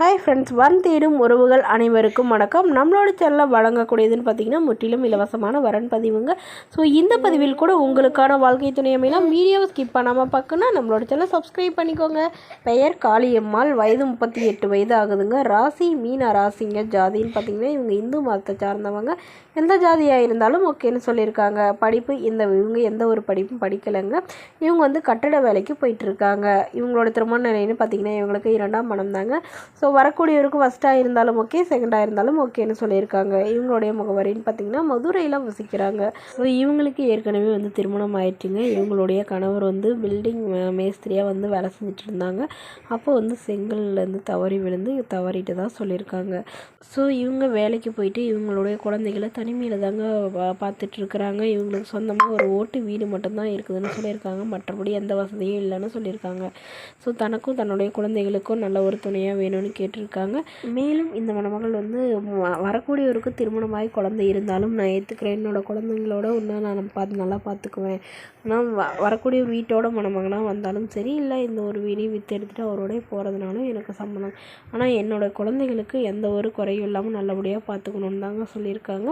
Hi friends, வரன் தேடும் உறவுகள் அனைவருக்கும் வணக்கம். நம்மளோட சேனலில் வழங்கக்கூடியதுன்னு பார்த்தீங்கன்னா முற்றிலும் இலவசமான வரன் பதிவுங்க. ஸோ இந்த பதிவில் கூட உங்களுக்கான வாழ்க்கை துணை அமையலாம். வீடியோவை ஸ்கிப் பண்ணாமல் பார்க்கணுன்னா நம்மளோட சேனலை சப்ஸ்கிரைப் பண்ணிக்கோங்க. பெயர் காளியம்மாள், வயது 38 வயது ஆகுதுங்க. ராசி மீன ராசிங்க. ஜாதின்னு பார்த்தீங்கன்னா இவங்க இந்து மதத்தை சார்ந்தவங்க. எந்த ஜாதியாக இருந்தாலும் ஓகேன்னு சொல்லியிருக்காங்க. படிப்பு இவங்க எந்த ஒரு படிப்பும் படிக்கலைங்க. இவங்க வந்து கட்டட வேலைக்கு போயிட்டுருக்காங்க. இவங்களோட திருமண நிலைன்னு பார்த்தீங்கன்னா இவங்களுக்கு 2ஆம் மனம் தாங்க. ஸோ வரக்கூடியவருக்கு ஃபஸ்ட்டாக இருந்தாலும் ஓகே, செகண்டாக இருந்தாலும் ஓகேன்னு சொல்லியிருக்காங்க. இவங்களுடைய முகவரின்னு பார்த்திங்கன்னா மதுரையில் வசிக்கிறாங்க. ஸோ இவங்களுக்கு ஏற்கனவே வந்து திருமணம் ஆயிடுச்சுங்க. இவங்களுடைய கணவர் வந்து பில்டிங் மேஸ்திரியாக வந்து வேலை செஞ்சுட்டு இருந்தாங்க. அப்போ வந்து செங்கல்லேருந்து தவறி விழுந்து தவறிட்டு தான் சொல்லியிருக்காங்க. ஸோ இவங்க வேலைக்கு போயிட்டு இவங்களுடைய குழந்தைகளை தனிமையில் தாங்க பார்த்துட்ருக்குறாங்க. இவங்களுக்கு சொந்தமாக ஒரு ஓட்டு வீடு மட்டும்தான் இருக்குதுன்னு சொல்லியிருக்காங்க. மற்றபடி எந்த வசதியும் இல்லைன்னு சொல்லியிருக்காங்க. ஸோ தனக்கும் தன்னுடைய குழந்தைகளுக்கும் நல்ல ஒரு துணையாக வேணும்னு கேட்டிருக்காங்க. மேலும் இந்த மணமகள் வந்து வரக்கூடியவருக்கு திருமணமாகி குழந்தை இருந்தாலும் நான் ஏற்றுக்கிறேன், என்னோடய குழந்தைங்களோட இன்னும் நான் நல்லா பார்த்துக்குவேன். ஆனால் வரக்கூடிய வீட்டோட மணமகனாக வந்தாலும் சரி, இல்லை இந்த ஒரு வீடையும் விற்று எடுத்துகிட்டு அவரோடய போகிறதுனாலும் எனக்கு சம்மதம். ஆனால் என்னோடய குழந்தைகளுக்கு எந்த ஒரு குறையும் இல்லாமல் நல்லபடியாக பார்த்துக்கணுன்னு தாங்க சொல்லியிருக்காங்க.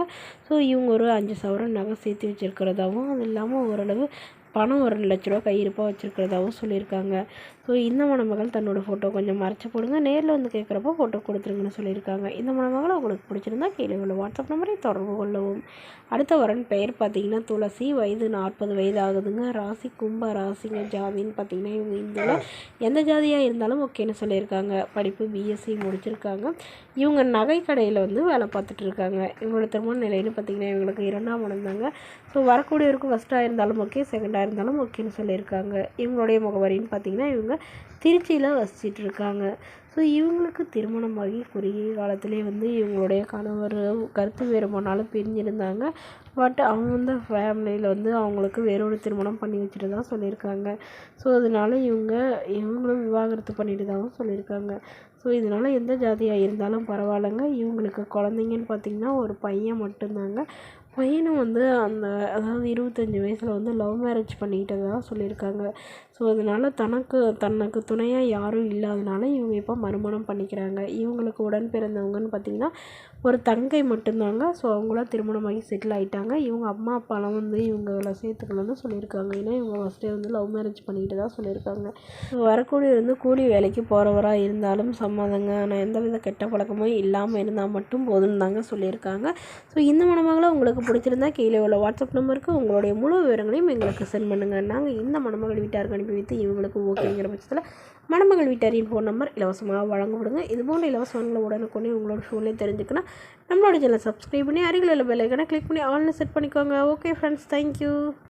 ஸோ இவங்க ஒரு 5 சவரன் நகை சேர்த்து வச்சுருக்கிறதாவும், அது இல்லாமல் ஓரளவு பணம் 2 லட்ச ரூபா கையிருப்பாக வச்சுருக்கிறதாவும் சொல்லியிருக்காங்க. ஸோ இந்த மணமகள் தன்னோட ஃபோட்டோ கொஞ்சம் மறைச்சி போடுங்க, நேரில் வந்து கேட்குறப்போ ஃபோட்டோ கொடுத்துருங்கன்னு சொல்லியிருக்காங்க. இந்த மணமகளை உங்களுக்கு பிடிச்சிருந்தா கீழே உள்ள வாட்ஸ்அப் நம்பரை தொடர்பு கொள்ளவும். அடுத்த வரன் பெயர் பார்த்தீங்கன்னா துளசி, வயது 40 வயது ஆகுதுங்க. ராசி கும்ப ராசிங்க. ஜாதின்னு பார்த்தீங்கன்னா இவங்க இந்தியாவில் எந்த ஜாதியாக இருந்தாலும் ஓகேன்னு சொல்லியிருக்காங்க. படிப்பு பிஎஸ்சி முடிச்சிருக்காங்க. இவங்க நகை கடையில் வந்து வேலை பார்த்துட்டு இருக்காங்க. இவங்களோட திருமண நிலைன்னு பார்த்தீங்கன்னா இவங்களுக்கு 2ஆம் மனம் தாங்க. ஸோ வரக்கூடியவருக்கு ஃபஸ்ட்டாக இருந்தாலும் ஓகே, செகண்டாக இருந்தாலும் ஓகேன்னு சொல்லியிருக்காங்க. இவங்களுடைய முகவரின்னு பார்த்தீங்கன்னா இவங்க திருச்சியில் வசிச்சிட்டு இருக்காங்க. ஸோ இவங்களுக்கு திருமணமாகி குறுகிய காலத்திலே வந்து இவங்களுடைய கணவர் கருத்து வேறுபாடுனால பிரிஞ்சிருந்தாங்க. பட் அவங்க வந்து ஃபேமிலியில் வந்து அவங்களுக்கு வேறொரு திருமணம் பண்ணி வச்சுட்டு தான் சொல்லியிருக்காங்க. ஸோ அதனால இவங்களும் விவாகரத்து பண்ணிட்டு தான் சொல்லியிருக்காங்க. ஸோ இதனால் எந்த ஜாதியாக இருந்தாலும் பரவாயில்லைங்க. இவங்களுக்கு குழந்தைங்கன்னு பார்த்திங்கன்னா ஒரு பையன் மட்டும்தாங்க. பையனும் வந்து அதாவது 25 வயசில் வந்து லவ் மேரேஜ் பண்ணிக்கிட்டதாக சொல்லியிருக்காங்க. ஸோ அதனால் தனக்கு துணையாக யாரும் இல்லாதனால இவங்க இப்போ மறுமணம் பண்ணிக்கிறாங்க. இவங்களுக்கு உடன் பிறந்தவங்கன்னு பார்த்திங்கன்னா ஒரு தங்கை மட்டும்தாங்க. ஸோ அவங்களாம் திருமணமாகி செட்டில் ஆகிட்டாங்க. இவங்க அம்மா அப்பாலாம் வந்து இவங்களை சேர்த்துக்கலன்னு சொல்லியிருக்காங்க. ஏன்னா இவங்க ஃபஸ்ட்டே வந்து லவ் மேரேஜ் பண்ணிக்கிட்டு தான் சொல்லியிருக்காங்க. வரக்கூடிய வந்து கூலி வேலைக்கு போகிறவராக இருந்தாலும் சம்மதங்க. ஆனால் எந்தவித கெட்ட பழக்கமும் இல்லாமல் இருந்தால் மட்டும் போதும்னு தாங்க சொல்லியிருக்காங்க. ஸோ இந்த மணமகளை உங்களுக்கு பிடிச்சிருந்தா கீழே உள்ள வாட்ஸ்அப் நம்பருக்கு உங்களுடைய முழு விவரங்களையும் எங்களுக்கு சென்ட் பண்ணுங்கள். நாங்கள் இந்த மணமகள் வீட்டாருக்கு அனுப்பி வைத்து இவங்களுக்கு ஓகேங்கிற பட்சத்தில் மணமகள் வீட்டாரின் ஃபோன் நம்பர் இலவசமாக வழங்கப்படுங்க. இது போன்ற இலவசங்களை உடனுக்குடனே உங்களோட ஃபோன்லேயே தெரிஞ்சுக்கணும். நம்மளோட சேனலை சப்ஸ்கிரைப் பண்ணி அருகில் உள்ள பெல் ஐக்கானை கிளிக் பண்ணி ஆன்லைன் செட் பண்ணிக்கோங்க. Okay friends, thank you.